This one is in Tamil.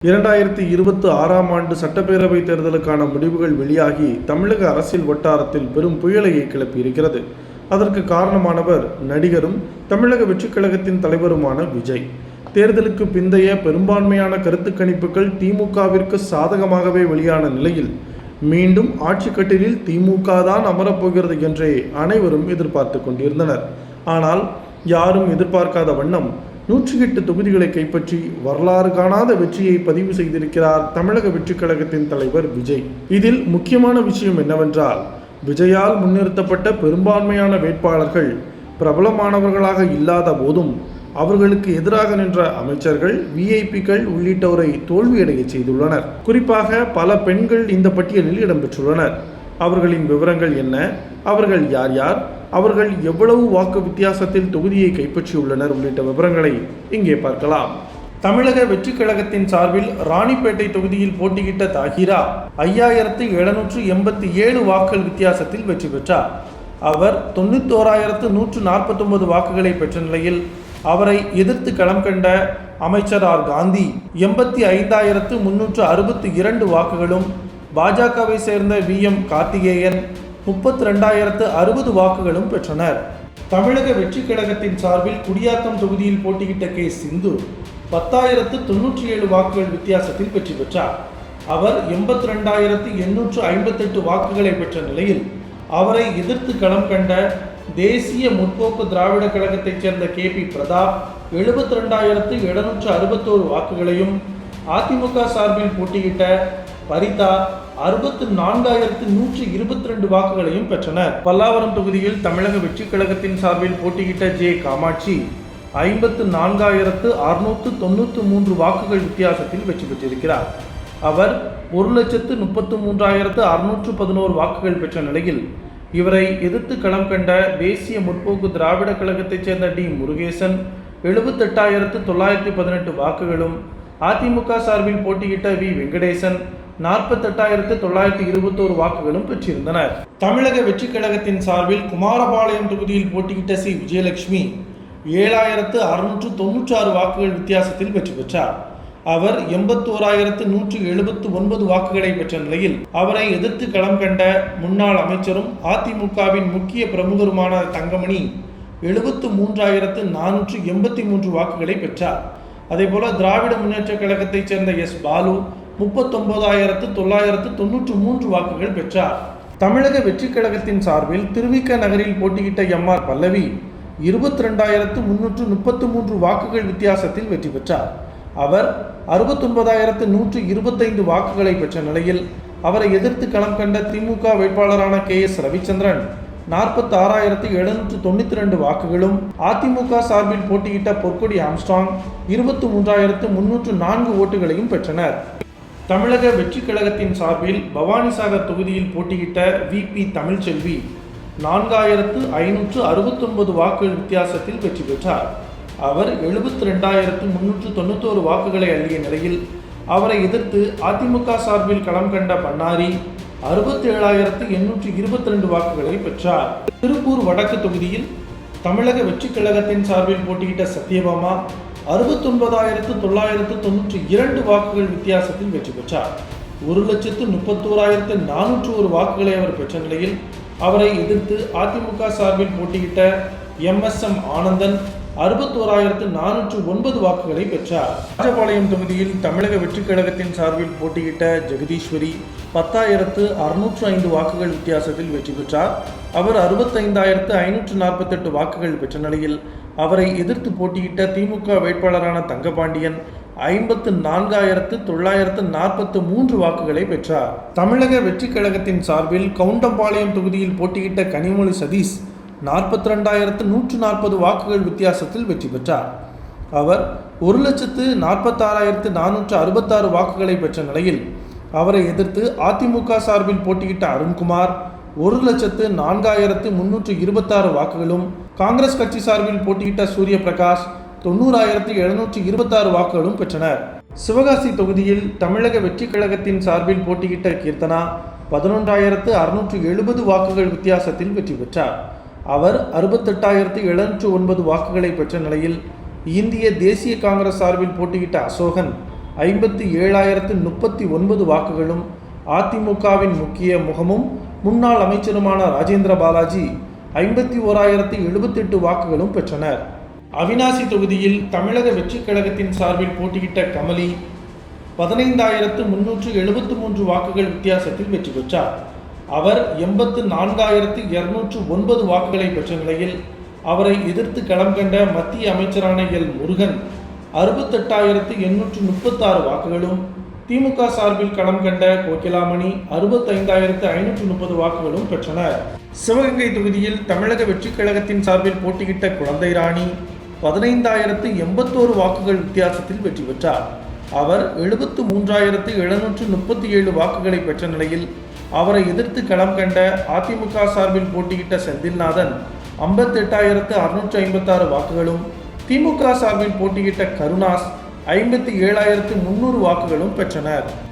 2026ஆம் ஆண்டு சட்டப்பேரவைத் தேர்தலுக்கான முடிவுகள் வெளியாகி தமிழக அரசியல் வட்டாரத்தில் பெரும் புயலையை கிளப்பியிருக்கிறது. அதற்கு காரணமானவர் நடிகரும் தமிழக வெற்றிக் கழகத்தின் தலைவருமான விஜய். தேர்தலுக்கு பிந்தைய பெரும்பான்மையான கருத்து கணிப்புகள் திமுகவிற்கு சாதகமாகவே வெளியான நிலையில் மீண்டும் ஆட்சி கட்டிலில் திமுக தான் அமரப்போகிறது என்றே அனைவரும் எதிர்பார்த்து கொண்டிருந்தனர். ஆனால் யாரும் எதிர்பார்க்காத வண்ணம் 108 தொகுதிகளை கைப்பற்றி வரலாறு காணாத வெற்றியை பதிவு செய்திருக்கிறார் தமிழக வெற்றிக் கழகத்தின் தலைவர் விஜய். இதில் முக்கியமான விஷயம் என்னவென்றால், விஜயால் முன்னிறுத்தப்பட்ட பெரும்பான்மையான வேட்பாளர்கள் பிரபலமானவர்களாக இல்லாத போதும் அவர்களுக்கு எதிராக நின்ற அமைச்சர்கள், விஐபிக்கள் உள்ளிட்டோரை தோல்வியடைய செய்துள்ளனர். குறிப்பாக பல பெண்கள் இந்த பட்டியலில் இடம்பெற்றுள்ளனர். அவர்களின் விவரங்கள் என்ன, அவர்கள் யார் யார், அவர்கள் எவ்வளவு வாக்கு வித்தியாசத்தில் தொகுதியை கைப்பற்றியுள்ளனர் உள்ளிட்ட விவரங்களை இங்கே பார்க்கலாம். தமிழக வெற்றிக் கழகத்தின் சார்பில் ராணிப்பேட்டை தொகுதியில் போட்டியிட்ட தாஹிரா 5787 வாக்குகள் வித்தியாசத்தில் வெற்றி பெற்றார். அவர் 91,149 வாக்குகளை பெற்ற நிலையில் அவரை எதிர்த்து களம் கண்ட அமைச்சர் ஆர் காந்தி 85,362 வாக்குகளும், பாஜகவை சேர்ந்த VM கார்த்திகேயன் 32,060 வாக்குகளும் பெற்றனர். தமிழக வெற்றிக் கழகத்தின் சார்பில் குடியாத்தம் தொகுதியில் போட்டியிட்ட கே. சிந்து 10,097 வாக்குகள் வித்தியாசத்தில் வெற்றி பெற்றார். அவர் 82,858 வாக்குகளை பெற்ற நிலையில் அவரை எதிர்த்து களம் கண்ட தேசிய முற்போக்கு திராவிட கழகத்தைச் சேர்ந்த KP பிரதாப் 72,761 வாக்குகளையும், அதிமுக சார்பில் போட்டியிட்ட பரிதா 64,122 வாக்குகளையும் பெற்றனர். பல்லாவரம் தொகுதியில் தமிழக வெற்றிக் கழகத்தின் சார்பில் போட்டியிட்ட ஜே. காமாட்சி 54,693 வாக்குகள் வித்தியாசத்தில் வெற்றி பெற்றிருக்கிறார். அவர் 1,33,611 வாக்குகள் பெற்ற நிலையில் இவரை எதிர்த்து களம் கண்ட தேசிய முற்போக்கு திராவிட கழகத்தைச் சேர்ந்த டி. முருகேசன் 78,918 வாக்குகளும், அதிமுக சார்பில் போட்டியிட்ட வி. வெங்கடேசன் 48,921 வாக்குகளும் பெற்றிருந்தனர். தமிழக வெற்றிக் கழகத்தின் சார்பில் குமாரபாளையம் தொகுதியில் போட்டியிட்ட சி. விஜயலட்சுமி 7,696 வாக்குகள் வித்தியாசத்தில் வெற்றி பெற்றார். அவர் 81,179 வாக்குகளை பெற்ற நிலையில் அவரை எதிர்த்து களம் கண்ட முன்னாள் அமைச்சரும் அதிமுகவின் முக்கிய பிரமுகருமான தங்கமணி 73,483 வாக்குகளை பெற்றார். அதேபோல திராவிட முன்னேற்ற கழகத்தைச் சேர்ந்த எஸ். பாலு 39,993 வாக்குகள் பெற்றார். தமிழக வெற்றிக் கழகத்தின் சார்பில் திருவிக நகரில் போட்டியிட்ட MR பல்லவி 22,333 வாக்குகள் வித்தியாசத்தில் வெற்றி பெற்றார். அவர் 69,125 வாக்குகளை பெற்ற நிலையில் அவரை எதிர்த்து களம் கண்ட திமுக வேட்பாளரான KS ரவிச்சந்திரன் 46,792 வாக்குகளும், அதிமுக சார்பில் போட்டியிட்ட பொற்கொடி ஆம்ஸ்ட்ராங் 23,304 ஓட்டுகளையும் பெற்றனர். தமிழக வெற்றிக் கழகத்தின் சார்பில் பவானிசாகர் தொகுதியில் போட்டியிட்ட VP தமிழ்ச்செல்வி 4,569 வாக்குகள் வித்தியாசத்தில் வெற்றி பெற்றார். அவர் 72,391 வாக்குகளை அள்ளிய நிலையில் அவரை எதிர்த்து அதிமுக சார்பில் களம் கண்ட பண்ணாரி 67,822 வாக்குகளை பெற்றார். திருப்பூர் வடக்கு தொகுதியில் தமிழக வெற்றிக் கழகத்தின் சார்பில் போட்டியிட்ட சத்யபாமா 69,992 வாக்குகள் வித்தியாசத்தில் வெற்றி பெற்றார். 1,31,401 வாக்குகளை அவர் பெற்ற நிலையில் அவரை எதிர்த்து அதிமுக சார்பில் போட்டியிட்ட MSM ஆனந்தன் 61,409 வாக்குகளை பெற்றார். ராஜபாளையம் தொகுதியில் தமிழக வெற்றிக் கழகத்தின் சார்பில் போட்டியிட்ட ஜெகதீஸ்வரி 10,605 வாக்குகள் வித்தியாசத்தில் வெற்றி பெற்றார். அவர் 65,548 வாக்குகள் பெற்ற நிலையில் அவரை எதிர்த்து போட்டியிட்ட திமுக வேட்பாளரான தங்கபாண்டியன் 54,943 வாக்குகளை பெற்றார். தமிழக வெற்றிக் கழகத்தின் சார்பில் கவுண்டம்பாளையம் தொகுதியில் போட்டியிட்ட கனிமொழி சதீஷ் 42,140 வாக்குகள் வித்தியாசத்தில் வெற்றி பெற்றார். அவர் 1,46,466 வாக்குகளை பெற்ற நிலையில் அவரை எதிர்த்து அதிமுக சார்பில் போட்டியிட்ட அருண்குமார் 1,04,326 வாக்குகளும், காங்கிரஸ் கட்சி சார்பில் போட்டியிட்ட சூரிய பிரகாஷ் 90,726 வாக்குகளும் பெற்றனர். சிவகாசி தொகுதியில் தமிழக வெற்றிக் கழகத்தின் சார்பில் போட்டியிட்ட கீர்த்தனா 11,670 வாக்குகள் வித்தியாசத்தில் வெற்றி பெற்றார். அவர் 68,709 வாக்குகளை பெற்ற நிலையில் இந்திய தேசிய காங்கிரஸ் சார்பில் போட்டியிட்ட அசோகன் 57,039 வாக்குகளும், அதிமுகவின் முக்கிய முகமும் முன்னாள் அமைச்சருமான ராஜேந்திர பாலாஜி 51,078 வாக்குகளும் பெற்றனர். அவிநாசி தொகுதியில் தமிழக வெற்றிக் கழகத்தின் சார்பில் போட்டியிட்ட கமலி 15,373 வாக்குகள் வித்தியாசத்தில் வெற்றி பெற்றார். அவர் 84,209 வாக்குகளை பெற்ற நிலையில் அவரை எதிர்த்து களம் கண்ட மத்திய அமைச்சரான எல். முருகன் 68,836 வாக்குகளும், திமுக சார்பில் களம் கண்ட கோகிலாமணி 65,530 வாக்குகளும் பெற்றனர். சிவகங்கை தொகுதியில் தமிழக வெற்றிக் கழகத்தின் சார்பில் போட்டியிட்ட குழந்தை ராணி 15,081 வாக்குகள் வித்தியாசத்தில் வெற்றி பெற்றார். அவர் 73,737 வாக்குகளை பெற்ற நிலையில் அவரை எதிர்த்து களம் கண்ட அதிமுக சார்பில் போட்டியிட்ட செந்தில்நாதன் 58,656 வாக்குகளும், திமுக சார்பில் போட்டியிட்ட கருணாஸ் 57,300 வாக்குகளும் பெற்றனர்.